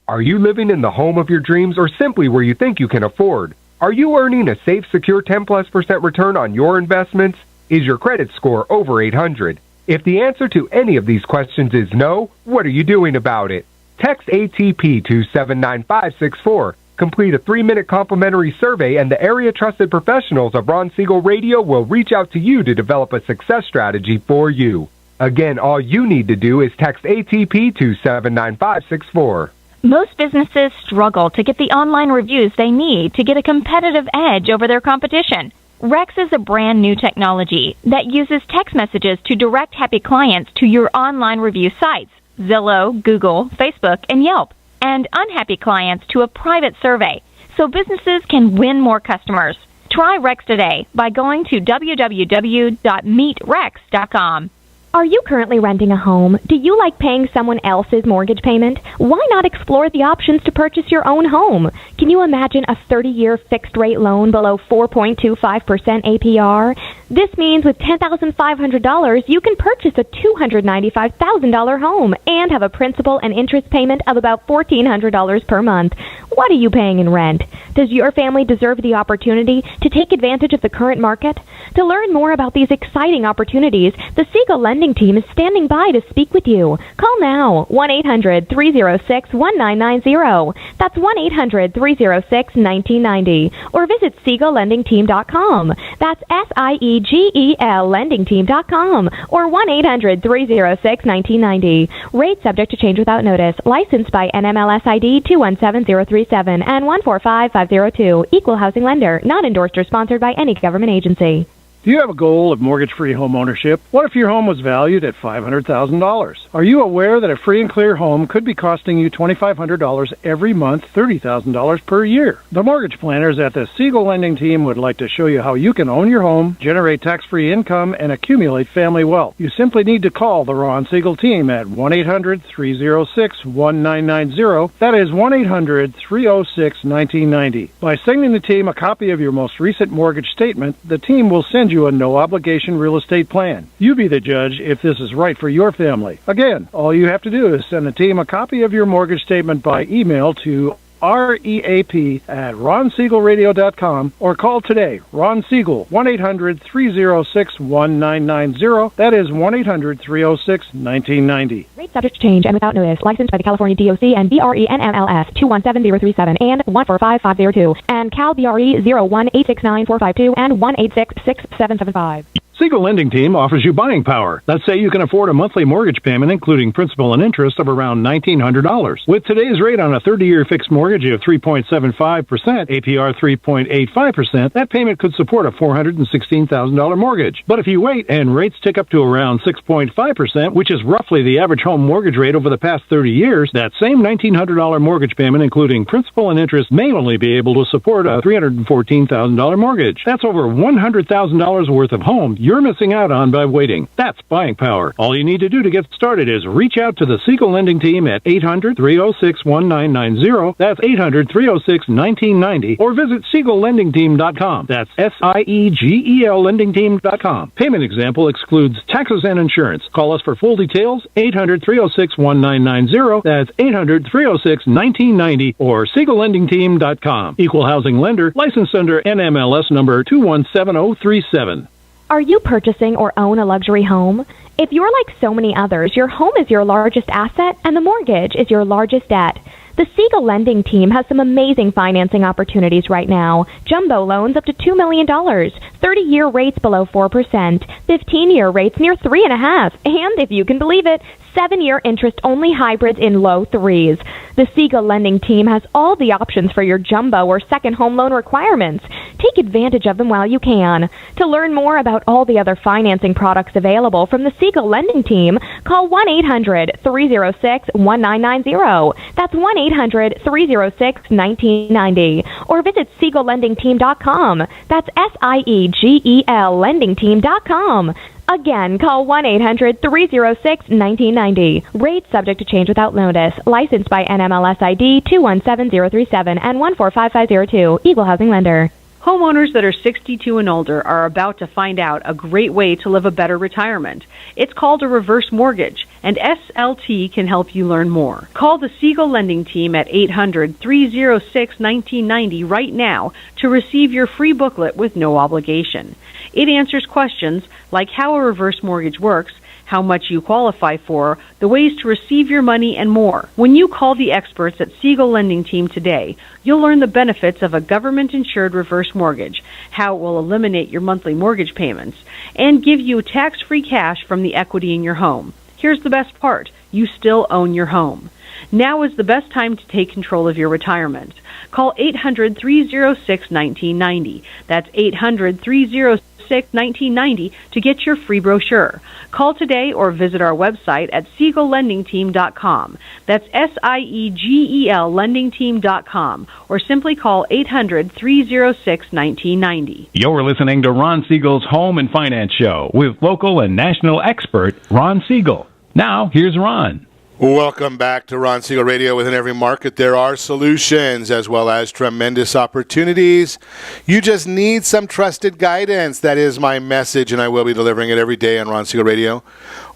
Speaker 7: Are you living in the home of your dreams or simply where you think you can afford? Are you earning a safe, secure 10+% return on your investments? Is your credit score over 800? If the answer to any of these questions is no, what are you doing about it? Text ATP to 79564. Complete a 3-minute complimentary survey, and the area-trusted professionals of Ron Siegel Radio will reach out to you to develop a success strategy for you. Again, all you need to do is text ATP to 79564.
Speaker 10: Most businesses struggle to get the online reviews they need to get a competitive edge over their competition. Rex is a brand new technology that uses text messages to direct happy clients to your online review sites, Zillow, Google, Facebook, and Yelp, and unhappy clients to a private survey, so businesses can win more customers. Try Rex today by going to www.meetrex.com. Are you currently renting a home? Do you like paying someone else's mortgage payment? Why not explore the options to purchase your own home? Can you imagine a 30-year fixed-rate loan below 4.25% APR? This means with $10,500, you can purchase a $295,000 home and have a principal and interest payment of about $1,400 per month. What are you paying in rent? Does your family deserve the opportunity to take advantage of the current market? To learn more about these exciting opportunities, the Siegel Lending Team is standing by to speak with you. Call now, 1-800-306-1990. That's 1-800-306-1990. Or visit SiegelLendingTeam.com. That's SIEGEL LendingTeam.com. Or 1-800-306-1990. Rate subject to change without notice. Licensed by NMLS ID 217037 and 145502. Equal housing lender. Not endorsed or sponsored by any government agency.
Speaker 11: Do you have a goal of mortgage-free home ownership? What if your home was valued at $500,000? Are you aware that a free and clear home could be costing you $2,500 every month, $30,000 per year? The mortgage planners at the Siegel Lending Team would like to show you how you can own your home, generate tax-free income, and accumulate family wealth. You simply need to call the Ron Siegel Team at 1-800-306-1990. That is 1-800-306-1990. By sending the team a copy of your most recent mortgage statement, the team will send you a no-obligation real estate plan. You be the judge if this is right for your family. Again, all you have to do is send the team a copy of your mortgage statement by email to REAP@RonSiegelRadio.com or call today. Ron Siegel, 1-800-306-1990. That is 1-800-306-1990.
Speaker 10: Rate subject to change and without notice. Licensed by the California DOC and BRENMLS 217037 and 145502 and Cal BRE 0186945 and 1866775.
Speaker 9: Siegel Lending Team offers you buying power. Let's say you can afford a monthly mortgage payment, including principal and interest, of around $1,900. With today's rate on a 30-year fixed mortgage of 3.75%, APR 3.85%, that payment could support a $416,000 mortgage. But if you wait and rates tick up to around 6.5%, which is roughly the average home mortgage rate over the past 30 years, that same $1,900 mortgage payment, including principal and interest, may only be able to support a $314,000 mortgage. That's over $100,000 worth of home you're missing out on by waiting. That's buying power. All you need to do to get started is reach out to the Siegel Lending Team at 800-306-1990. That's 800-306-1990. Or visit SiegelLendingTeam.com. That's SIEGEL LendingTeam.com. Payment example excludes taxes and insurance. Call us for full details. 800-306-1990. That's 800-306-1990 or SiegelLendingTeam.com. Equal housing lender. Licensed under NMLS number 217037.
Speaker 10: Are you purchasing or own a luxury home? If you're like so many others, your home is your largest asset and the mortgage is your largest debt. The Siegel Lending Team has some amazing financing opportunities right now. Jumbo loans up to $2 million, 30-year rates below 4%, 15-year rates near 3.5%, and if you can believe it, 7-year interest-only hybrids in low 3s. The Siegel lending team has all the options for your jumbo or second home loan requirements. Take advantage of them while you can. To learn more about all the other financing products available from the Siegel lending team, call 1-800-306-1990. That's 1-800-306-1990. Or visit SiegelLendingTeam.com. That's SIEGEL LendingTeam.com. Again, call 1-800-306-1990. Rates subject to change without notice. Licensed by NMLS ID 217037 and 145502. Equal housing lender.
Speaker 8: Homeowners that are 62 and older are about to find out a great way to live a better retirement. It's called a reverse mortgage, and SLT can help you learn more. Call the Siegel Lending Team at 800-306-1990 right now to receive your free booklet with no obligation. It answers questions like how a reverse mortgage works, how much you qualify for, the ways to receive your money, and more. When you call the experts at Siegel Lending Team today, you'll learn the benefits of a government-insured reverse mortgage, how it will eliminate your monthly mortgage payments, and give you tax-free cash from the equity in your home. Here's the best part. You still own your home. Now is the best time to take control of your retirement. Call 800-306-1990. That's 800-306-1990 to get your free brochure. Call today or visit our website at SiegelLendingTeam.com. That's SIEGEL LendingTeam.com, or simply call 800-306-1990.
Speaker 9: You're listening to Ron Siegel's Home and Finance Show with local and national expert Ron Siegel. Now, here's Ron.
Speaker 2: Welcome back to Ron Siegel Radio. Within every market, there are solutions as well as tremendous opportunities. You just need some trusted guidance. That is my message, and I will be delivering it every day on Ron Siegel Radio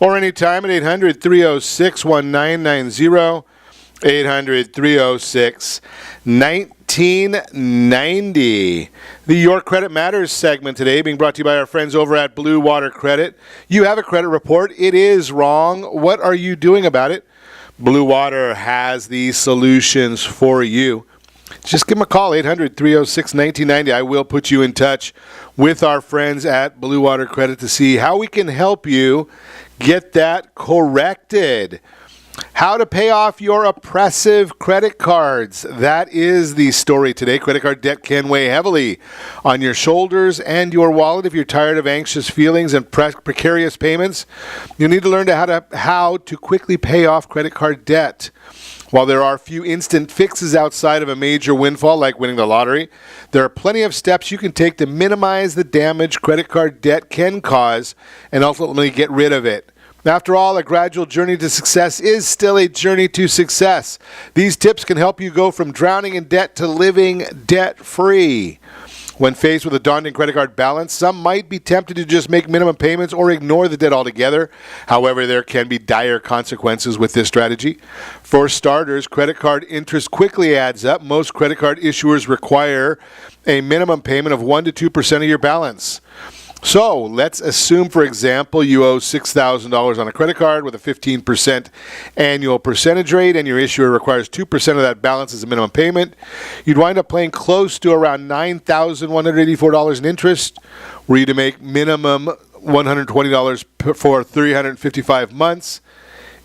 Speaker 2: or anytime at 800-306-1990, 800-306-1990. The Your Credit Matters segment today being brought to you by our friends over at Blue Water Credit. You have a credit report. It is wrong. What are you doing about it? Blue Water has the solutions for you. Just give them a call, 800-306-1990. I will put you in touch with our friends at Blue Water Credit to see how we can help you get that corrected. How to pay off your oppressive credit cards. That is the story today. Credit card debt can weigh heavily on your shoulders and your wallet. If you're tired of anxious feelings and precarious payments, you need to learn how to quickly pay off credit card debt. While there are few instant fixes outside of a major windfall like winning the lottery, there are plenty of steps you can take to minimize the damage credit card debt can cause and ultimately get rid of it. After all, a gradual journey to success is still a journey to success. These tips can help you go from drowning in debt to living debt-free. When faced with a daunting credit card balance, some might be tempted to just make minimum payments or ignore the debt altogether. However, there can be dire consequences with this strategy. For starters, credit card interest quickly adds up. Most credit card issuers require a minimum payment of 1 to 2% of your balance. So let's assume, for example, you owe $6,000 on a credit card with a 15% annual percentage rate, and your issuer requires 2% of that balance as a minimum payment. You'd wind up paying close to around $9,184 in interest, were you to make minimum $120 for 355 months.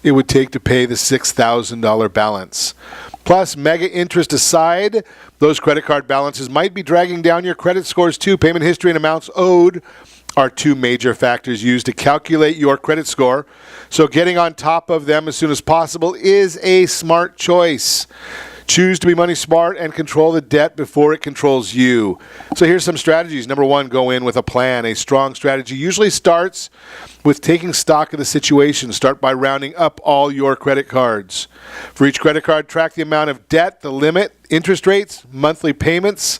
Speaker 2: It would take to pay the $6,000 balance. Plus, mega interest aside, those credit card balances might be dragging down your credit scores too. Payment history and amounts owed are two major factors used to calculate your credit score. So getting on top of them as soon as possible is a smart choice. Choose to be money smart and control the debt before it controls you. So here's some strategies. Number one, go in with a plan. A strong strategy usually starts with taking stock of the situation. Start by rounding up all your credit cards. For each credit card, track the amount of debt, the limit, interest rates, monthly payments,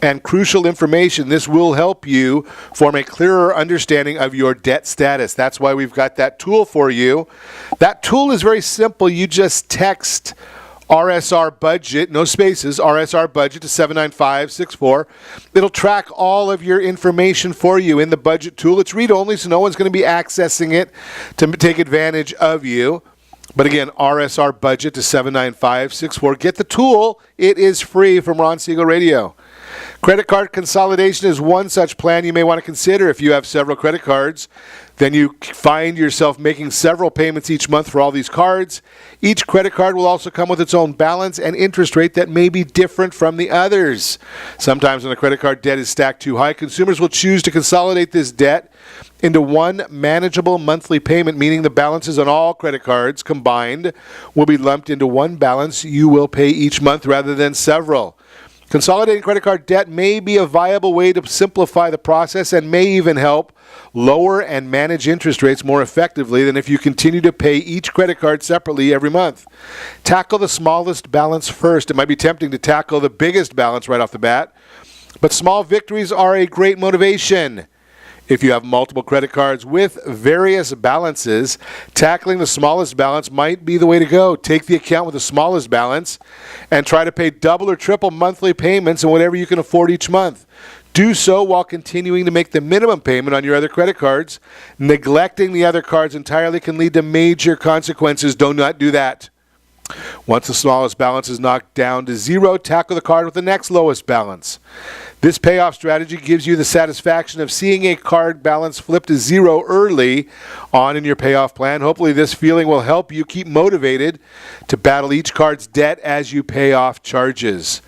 Speaker 2: and crucial information. This will help you form a clearer understanding of your debt status. That's why we've got that tool for you. That tool is very simple. You just text RSR budget, no spaces, RSR budget to 79564. It'll track all of your information for you in the budget tool. It's read-only, so no one's going to be accessing it to take advantage of you. But again, RSR budget to 79564. Get the tool. It is free from Ron Siegel Radio. Credit card consolidation is one such plan you may want to consider if you have several credit cards. Then you find yourself making several payments each month for all these cards. Each credit card will also come with its own balance and interest rate that may be different from the others. Sometimes when a credit card debt is stacked too high, consumers will choose to consolidate this debt into one manageable monthly payment, meaning the balances on all credit cards combined will be lumped into one balance you will pay each month rather than several. Consolidating credit card debt may be a viable way to simplify the process and may even help lower and manage interest rates more effectively than if you continue to pay each credit card separately every month. Tackle the smallest balance first. It might be tempting to tackle the biggest balance right off the bat, but small victories are a great motivation. If you have multiple credit cards with various balances, tackling the smallest balance might be the way to go. Take the account with the smallest balance and try to pay double or triple monthly payments on whatever you can afford each month. Do so while continuing to make the minimum payment on your other credit cards. Neglecting the other cards entirely can lead to major consequences. Do not do that. Once the smallest balance is knocked down to zero, tackle the card with the next lowest balance. This payoff strategy gives you the satisfaction of seeing a card balance flip to zero early on in your payoff plan. Hopefully this feeling will help you keep motivated to battle each card's debt as you pay off charges.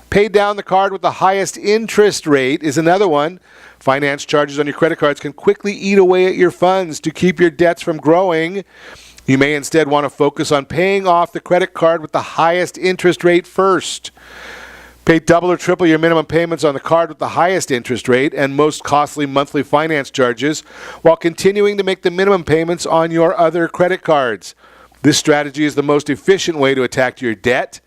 Speaker 2: Pay down the card with the highest interest rate is another one. Finance charges on your credit cards can quickly eat away at your funds. To keep your debts from growing, you may instead want to focus on paying off the credit card with the highest interest rate first. Pay double or triple your minimum payments on the card with the highest interest rate and most costly monthly finance charges while continuing to make the minimum payments on your other credit cards. This strategy is the most efficient way to attack your debt,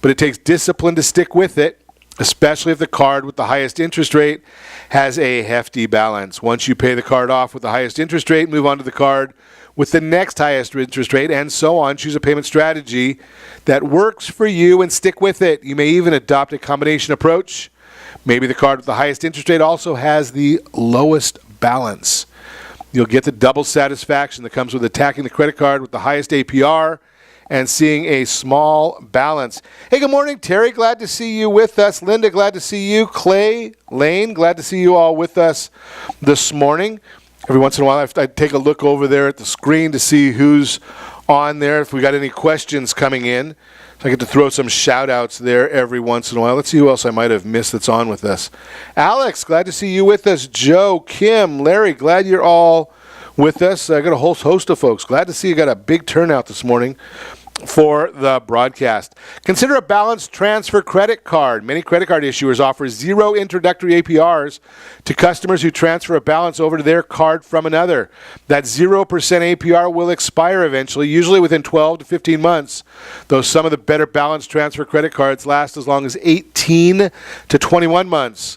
Speaker 2: but it takes discipline to stick with it, especially if the card with the highest interest rate has a hefty balance. Once you pay the card off with the highest interest rate, move on to the card with the next highest interest rate, and so on. Choose a payment strategy that works for you and stick with it. You may even adopt a combination approach. Maybe the card with the highest interest rate also has the lowest balance. You'll get the double satisfaction that comes with attacking the credit card with the highest APR and seeing a small balance. Hey, good morning, Terry. Glad to see you with us. Linda, glad to see you. Clay, Lane, glad to see you all with us this morning. Every once in a while, I take a look over there at the screen to see who's on there, if we got any questions coming in. So I get to throw some shout-outs there every once in a while. Let's see who else I might have missed that's on with us. Alex, glad to see you with us. Joe, Kim, Larry, glad you're all with us. I got a whole host of folks. Glad to see you got a big turnout this morning for the broadcast. Consider a balance transfer credit card. Many credit card issuers offer zero introductory APRs to customers who transfer a balance over to their card from another. That 0% APR will expire eventually, usually within 12 to 15 months, though some of the better balance transfer credit cards last as long as 18 to 21 months.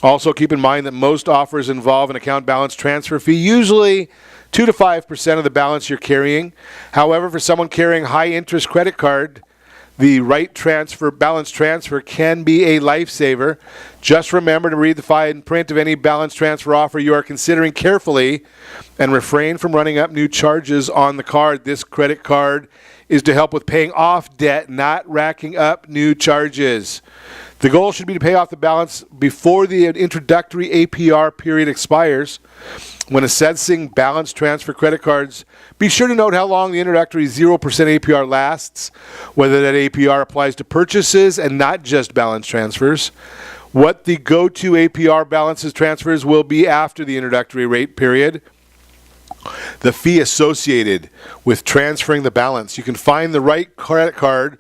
Speaker 2: Also, keep in mind that most offers involve an account balance transfer fee, usually 2 to 5% of the balance you're carrying. However, for someone carrying high-interest credit card, the right balance transfer can be a lifesaver. Just remember to read the fine print of any balance transfer offer you are considering carefully and refrain from running up new charges on the card. This credit card is to help with paying off debt, not racking up new charges. The goal should be to pay off the balance before the introductory APR period expires. When assessing balance transfer credit cards, be sure to note how long the introductory 0% APR lasts, whether that APR applies to purchases and not just balance transfers, what the go-to APR balances transfers will be after the introductory rate period, the fee associated with transferring the balance. You can find the right credit card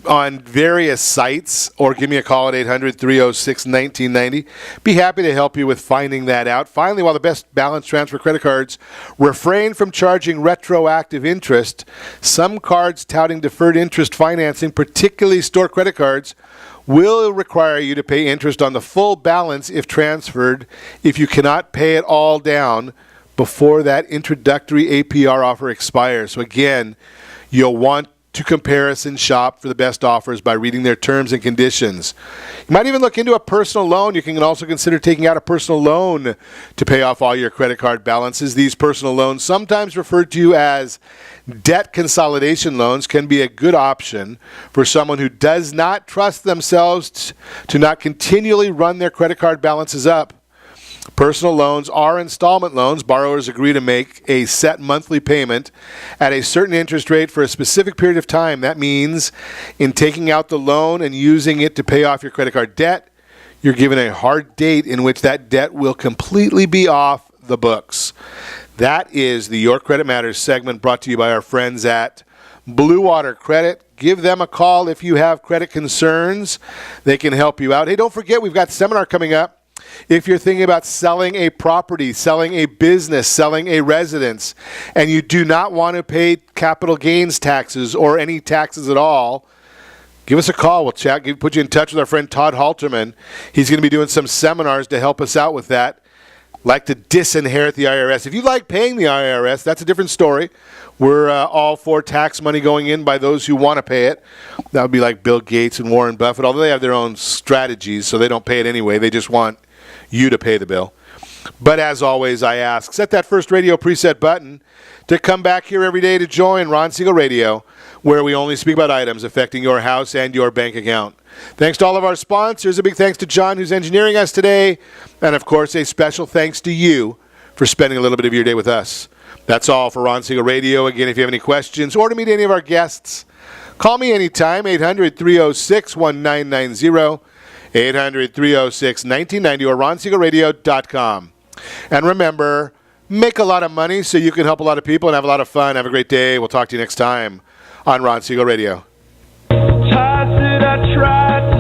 Speaker 2: on various sites, or give me a call at 800-306-1990. Be happy to help you with finding that out. Finally, while the best balance transfer credit cards refrain from charging retroactive interest, some cards touting deferred interest financing, particularly store credit cards, will require you to pay interest on the full balance if transferred, if you cannot pay it all down before that introductory APR offer expires. So again, you'll want to comparison shop for the best offers by reading their terms and conditions. You might even look into a personal loan. You can also consider taking out a personal loan to pay off all your credit card balances. These personal loans, sometimes referred to as debt consolidation loans, can be a good option for someone who does not trust themselves to not continually run their credit card balances up. Personal loans are installment loans. Borrowers agree to make a set monthly payment at a certain interest rate for a specific period of time. That means in taking out the loan and using it to pay off your credit card debt, you're given a hard date in which that debt will completely be off the books. That is the Your Credit Matters segment brought to you by our friends at Blue Water Credit. Give them a call if you have credit concerns. They can help you out. Hey, don't forget, we've got a seminar coming up. If you're thinking about selling a property, selling a business, selling a residence, and you do not want to pay capital gains taxes or any taxes at all, give us a call. We'll chat. Put you in touch with our friend Todd Halterman. He's going to be doing some seminars to help us out with that. Like to disinherit the IRS. If you like paying the IRS, that's a different story. We're all for tax money going in by those who want to pay it. That would be like Bill Gates and Warren Buffett, although they have their own strategies, so they don't pay it anyway. They just want you to pay the bill. But as always, I ask, set that first radio preset button to come back here every day to join Ron Siegel Radio, where we only speak about items affecting your house and your bank account. Thanks to all of our sponsors. A big thanks to John, who's engineering us today. And, of course, a special thanks to you for spending a little bit of your day with us. That's all for Ron Siegel Radio. Again, if you have any questions or to meet any of our guests, call me anytime, 800-306-1990, 800-306-1990, or ronsiegelradio.com. And remember, make a lot of money so you can help a lot of people and have a lot of fun. Have a great day. We'll talk to you next time on Ron Siegel Radio.
Speaker 12: I tried